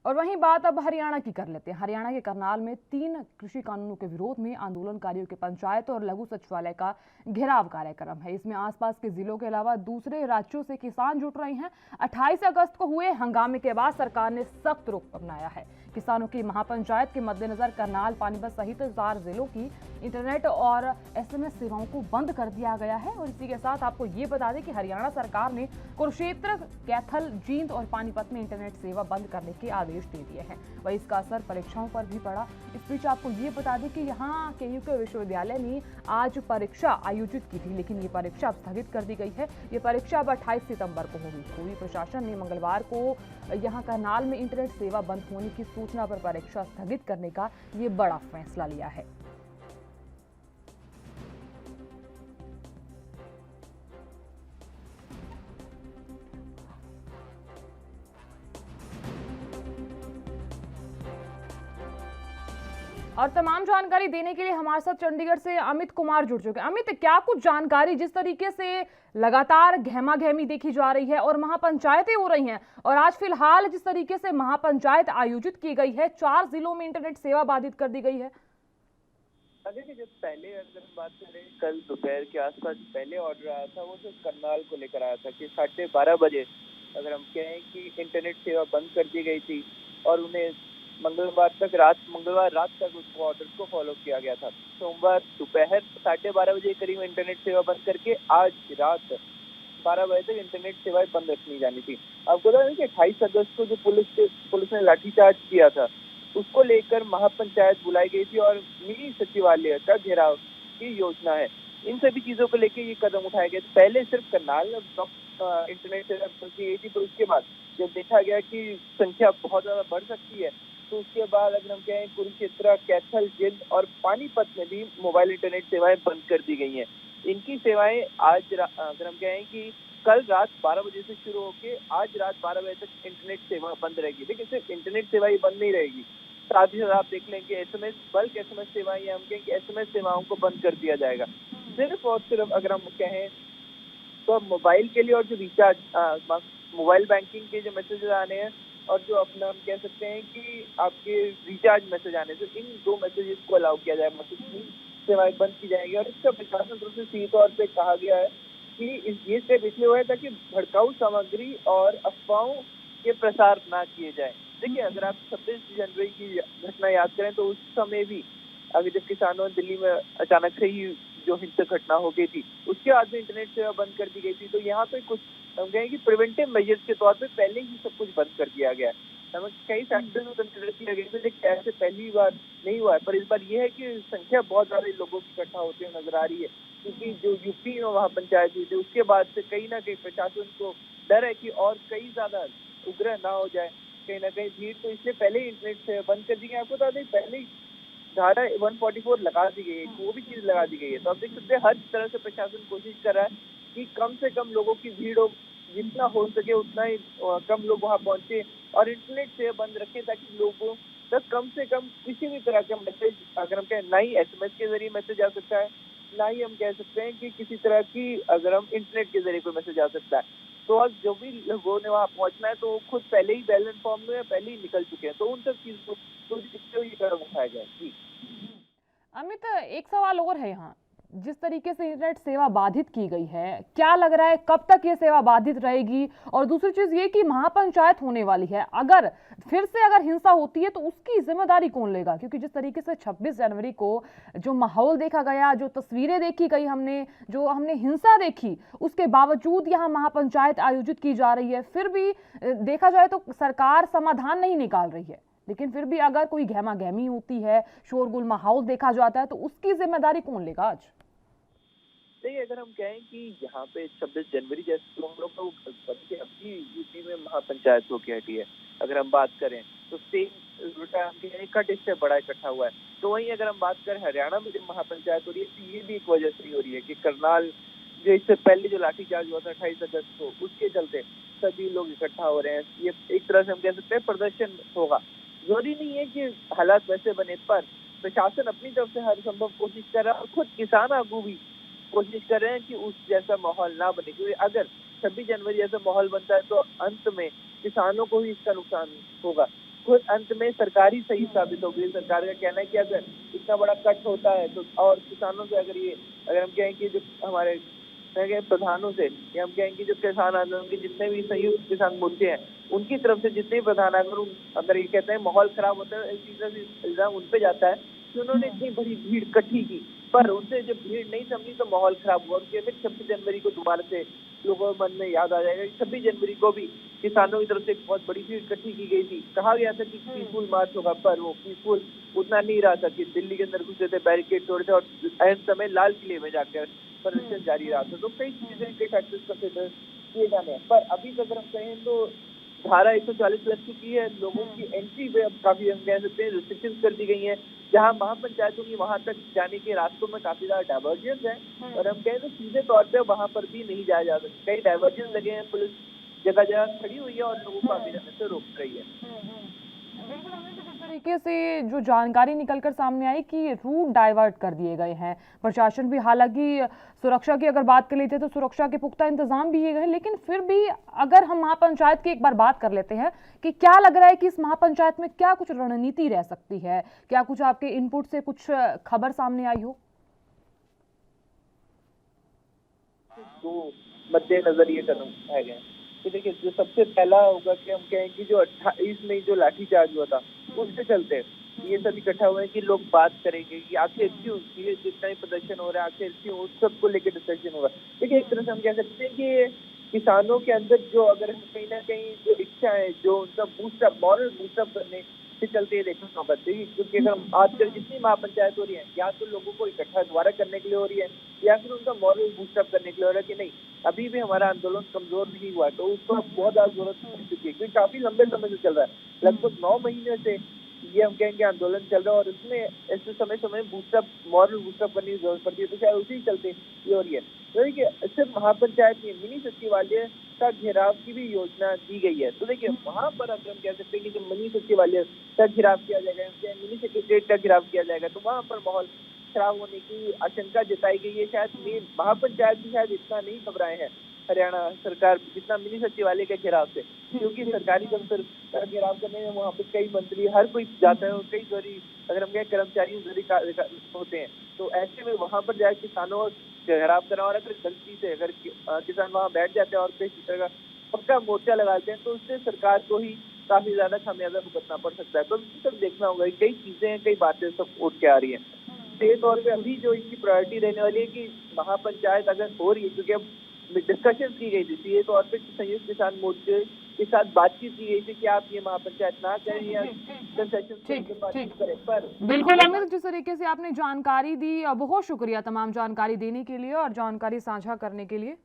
और वहीं बात अब हरियाणा की कर लेते हैं। हरियाणा के करनाल में 3 कृषि कानूनों के विरोध में आंदोलनकारियों के पंचायत और लघु सचिवालय का घेराव कार्यक्रम है। इसमें आसपास के जिलों के अलावा दूसरे राज्यों से किसान जुट रहे हैं। 28 अगस्त को हुए हंगामे के बाद सरकार ने सख्त रुख अपनाया है। किसानों की महापंचायत के मद्देनजर करनाल, पानीपत सहित 4 जिलों की इंटरनेट और एसएमएस सेवाओं को बंद कर दिया गया है। और इसी के साथ आपको ये बता दें कि हरियाणा सरकार ने कुरुक्षेत्र, कैथल, जींद और पानीपत में इंटरनेट सेवा बंद करने के आदेश दे दिए हैं। वहीं इसका असर परीक्षाओं पर भी पड़ा। इस बीच आपको ये बता दें कि यहाँ केयूके विश्वविद्यालय ने आज परीक्षा आयोजित की थी, लेकिन ये परीक्षा अब स्थगित कर दी गई है। ये परीक्षा अब 28 सितंबर को होगी। स्कूली प्रशासन ने मंगलवार को यहाँ करनाल में इंटरनेट सेवा बंद होने की सूचना पर परीक्षा स्थगित करने का ये बड़ा फैसला लिया है। और तमाम जानकारी देने के लिए हमारे साथ चंडीगढ़ से अमित कुमार जुड़ चुके हैं। अमित, क्या कुछ जानकारी, जिस तरीके से लगातार गहमा गहमी देखी जा रही है और महापंचायतें हो रही हैं, और आज फिलहाल जिस तरीके से महापंचायत आयोजित की गई है, 4 जिलों में इंटरनेट सेवा बाधित कर दी गई है। देखिए, जब पहले अगर हम बात करें, कल दोपहर के आसपास पहले ऑर्डर आया था, वो तो करनाल को लेकर आया था कि 12:30 बजे अगर हम कहें कि इंटरनेट सेवा बंद कर दी गई थी और उन्हें मंगलवार रात तक उसको ऑर्डर को फॉलो किया गया था। सोमवार दोपहर 12:30 बजे करीब इंटरनेट सेवा बंद करके आज रात 12 बजे तक इंटरनेट सेवाएं बंद रखनी जानी थी। आपको बता दें कि 28 अगस्त को जो पुलिस ने लाठीचार्ज किया था, उसको लेकर महापंचायत बुलाई गई थी और मिनी सचिवालय का घेराव की योजना है। इन सभी चीजों को लेकर ये कदम उठाए गए। पहले सिर्फ करनाल में इंटरनेट सेवा बंद की गई थी, पर उसके बाद जब देखा गया कि संख्या बहुत ज्यादा बढ़ सकती है, तो उसके बाद अगर हम कहें कुरुक्षेत्र, कैथल, जींद और पानीपत में भी मोबाइल इंटरनेट सेवाएं बंद कर दी गई हैं। इनकी सेवाएं अगर हम कहें कि कल रात 12 बजे से शुरू होकर आज रात 12 बजे तक इंटरनेट सेवा बंद रहेगी। लेकिन सिर्फ इंटरनेट सेवा ही बंद नहीं रहेगी, साथ ही साथ आप देख लेंगे बल्क एसएमएस सेवाएं, या हम कहें कि एसएमएस सेवाओं को बंद कर दिया जाएगा। सिर्फ और सिर्फ अगर हम कहें तो मोबाइल के लिए और जो रिचार्ज, मोबाइल बैंकिंग के जो मैसेजेस आने हैं और जो अपना हम कह सकते हैं कि आपके रिचार्ज मैसेज आने, तो इन 2 मैसेजेस को अलाउ किया जाए, मैसेज सेवाएं बंद की जाएगी। और इसका प्रशासन तरफ से सीधे तौर पे कहा गया है कि ये स्टेप इसलिए हुआ है ताकि भड़काऊ सामग्री और अफवाहों के प्रसार ना किए जाए। देखिए, अगर आप 26 जनवरी की घटना याद करें, तो उस समय भी अगर जब किसानों ने दिल्ली में अचानक से ही जो हिंसक घटना हो गई थी, उसके बाद में इंटरनेट सेवा बंद कर दी गई थी। तो यहाँ पे कुछ हम कहें कि प्रिवेंटिव मेजर्स के तौर पे पहले ही सब कुछ बंद कर दिया गया है। हमें कई फैक्टर्स को कंसिडर किया गया, लेकिन ऐसे पहली बार नहीं हुआ है। पर इस बार ये है कि संख्या बहुत ज्यादा लोगों की इकट्ठा होती हुई नजर आ रही है, क्योंकि जो यूपी में वहाँ पंचायत हुई थी, उसके बाद से कहीं ना कहीं प्रशासन को डर है कि और कई ज्यादा उग्र ना हो जाए, कहीं ना कहीं भीड़, तो इसलिए पहले ही इंटरनेट सेवा बंद कर दी गई। आपको बता दें, पहले ही धारा 144 लगा दी गई है, वो भी चीज लगा दी गई है। तो आप देख सकते हैं, हर तरह से प्रशासन कोशिश कर रहा है कि कम से कम लोगों की भीड़ हो, जितना हो सके उतना ही कम लोग वहां पहुंचे और इंटरनेट सेवा बंद रखें, ताकि लोगों तक कम से कम किसी भी तरह का मैसेज, अगर हम कहें, ना ही एसएमएस के जरिए मैसेज आ सकता है, ना ही हम कह सकते हैं कि किसी तरह की अगर हम इंटरनेट के जरिए कोई मैसेज आ सकता है। तो अब जो भी लोगों ने वहाँ पहुंचना है, तो वो खुद पहले ही बैलेंस फॉर्म में पहले ही निकल चुके हैं। तो उन सब चीजों को देखते हुए ये कदम उठाया जाए। जी अमित, एक सवाल और है यहाँ। जिस तरीके से इंटरनेट सेवा बाधित की गई है, क्या लग रहा है कब तक ये सेवा बाधित रहेगी? और दूसरी चीज ये कि महापंचायत होने वाली है, अगर फिर से अगर हिंसा होती है तो उसकी जिम्मेदारी कौन लेगा? क्योंकि जिस तरीके से 26 जनवरी को जो माहौल देखा गया, जो तस्वीरें देखी गई, जो हमने हिंसा देखी, उसके बावजूद यहाँ महापंचायत आयोजित की जा रही है। फिर भी देखा जाए तो सरकार समाधान नहीं निकाल रही है, लेकिन फिर भी अगर कोई गहमा गहमी होती है, शोरगुल माहौल देखा जाता है, तो उसकी जिम्मेदारी कौन लेगा आज? देखिए, अगर हम कहें कि यहाँ पे 26 जनवरी जैसे तो हम लोग को अभी यूपी में महापंचायत होके हटी है। अगर हम बात करें तो सेम उल्टा हम कहें का इससे बड़ा इकट्ठा हुआ है। तो वहीं अगर हम बात करें हरियाणा में जो महापंचायत हो रही है, तो ये भी एक वजह से ही हो रही है कि करनाल जो इससे पहले जो लाठीचार्ज हुआ था 28 अगस्त को, उसके चलते सभी लोग इकट्ठा हो रहे हैं। ये एक तरह से हम कह सकते हैं प्रदर्शन होगा। जरूरी नहीं है कि हालात वैसे बने, पर प्रशासन अपनी तरफ से हर संभव कोशिश कर रहा है और खुद किसान आगू भी कोशिश कर रहे हैं कि उस जैसा माहौल ना बने, क्योंकि अगर 26 जनवरी जैसा माहौल बनता है तो अंत में किसानों को ही इसका नुकसान होगा। खुद अंत में सरकार ही सही साबित हो गई। सरकार का कहना है कि अगर इतना बड़ा कट होता है तो, और किसानों से अगर हम कहें कि जो हमारे प्रधानों से, या हम कहें कि जो किसान आंदोलन के जितने भी संयुक्त किसान मोर्चे हैं, उनकी तरफ से जितने भी प्रधान अगर ये कहते हैं माहौल खराब होता है, इस चीज का इल्जाम उन पे जाता है कि उन्होंने इतनी बड़ी भीड़ इकट्ठी की, पर उनसे जब भीड़ नहीं समझी तो माहौल खराब हुआ। उनके 26 जनवरी को दोबारा से लोगों के मन में याद आ जाएगा कि 26 जनवरी को भी किसानों की तरफ से एक बहुत बड़ी भीड़ इकट्ठी की गई थी। कहा गया था कि पीसफुल मार्च होगा, पर वो पीसफुल उतना नहीं रहा था कि दिल्ली के अंदर घुसे थे, बैरिकेड तोड़े थे और अहम समय लाल किले में जाकर प्रदर्शन जारी रहा था। तो कई चीजें, कई फैक्टर्स कंसिडर किए जाने हैं, पर अभी तक अगर हम कहें तो धारा 140 लग चुकी है। लोगों की एंट्री पे अब काफी, हम कह सकते हैं, रिस्ट्रिक्शंस कर दी गई हैं। जहां महापंचायतों की वहां तक जाने के रास्तों में काफी ज्यादा डाइवर्जेंस है, और हम कहें तो सीधे तौर पे वहां पर भी नहीं जाया जा सकता। कई डाइवर्जेंस लगे हैं, पुलिस जगह जगह खड़ी हुई है और लोगों को आगे जाने से रोक रही है। बिल्कुल अमित, जिस तरीके से जो जानकारी निकलकर सामने आई कि रूट डाइवर्ट कर दिए गए हैं, प्रशासन भी, हालांकि सुरक्षा की अगर बात कर लेते हैं तो सुरक्षा के पुख्ता इंतजाम भी किए गए, लेकिन फिर भी अगर हम महापंचायत की एक बार बात कर लेते हैं कि क्या लग रहा है कि इस महापंचायत में क्या कुछ रणनीति रह सकती है, क्या कुछ आपके इनपुट से कुछ खबर सामने आई हो? दो मद्देनजर ये कदम उठाए गए कि देखिए, जो सबसे पहला होगा कि हम कहें कि जो 28 मई जो लाठीचार्ज हुआ था, उसके चलते ये सब इकट्ठा हुए हैं कि लोग बात करेंगे कि आखिर क्यों ये जितना ही प्रदर्शन हो रहा है, आखिर क्यों, उस सब को लेकर डिस्कशन होगा। देखिए, एक तरह से हम कह सकते हैं कि किसानों के अंदर जो, अगर कहीं ना कहीं जो इच्छा है, जो उनका बूस्टअप, मॉरल बूस्टअप करने से चलते ये देखना होगा। क्योंकि अगर हम आजकल जितनी महापंचायत हो रही है, या तो लोगों को इकट्ठा दोबारा करने के लिए हो रही है, या फिर उनका मॉरल बूस्टअप करने के लिए हो रहा है कि नहीं, अभी भी हमारा आंदोलन कमजोर नहीं हुआ, तो उसको बहुत ज्यादा जरूरत पड़ चुकी है, क्योंकि काफी लंबे समय से चल रहा है। लगभग 9 महीने से ये हम कहेंगे आंदोलन चल रहा है, और इसमें ऐसे समय समय बूस्टअप, मॉरल बूस्टअप करने की जरूरत पड़ती है, तो शायद उसी चलते ये हो रही है। तो देखिए, सिर्फ महापंचायत में मिनी सचिवालय का घेराव की भी योजना दी गई है। तो देखिए, वहां पर अगर हम कह सकते हैं कि जो मिनी सचिवालय का घेराव किया जाएगा, मिनी सेक्रेटरिएट का घेराव किया जाएगा, तो वहां पर माहौल खराब होने की आशंका जताई गई है। शायद महापंचायत भी शायद इतना नहीं घबराए हैं हरियाणा सरकार जितना मिनी सचिवालय के घेराव से, क्योंकि सरकारी दफ्तर का घेराव करने में वहाँ पे कई मंत्री, हर कोई जाता है, और कई जरूरी, अगर हम कहें, कर्मचारी होते हैं। तो ऐसे में वहां पर जाए किसानों घेराव करना, और अगर गलती से अगर किसान वहां बैठ जाते हैं और किसी तरह का पक्का मोर्चा लगाते हैं, तो उससे सरकार को ही काफी ज्यादा खामियाजा भुगतना पड़ सकता है। तो सब देखना होगा, कई चीजें हैं, कई बातें सब उठ के आ रही है। सीधे तौर पे अभी जो इनकी प्रायोरिटी रहने वाली है कि महापंचायत अगर हो रही है, क्योंकि अब डिस्कशन की गई थी, सीधे तौर पे संयुक्त किसान मोर्चे के साथ बातचीत की गई थी कि आप ये महापंचायत ना करें या कंसेशन के बातचीत करें। पर बिल्कुल अमित, जिस तरीके से आपने जानकारी दी, बहुत शुक्रिया तमाम जानकारी देने के लिए और जानकारी साझा करने के लिए।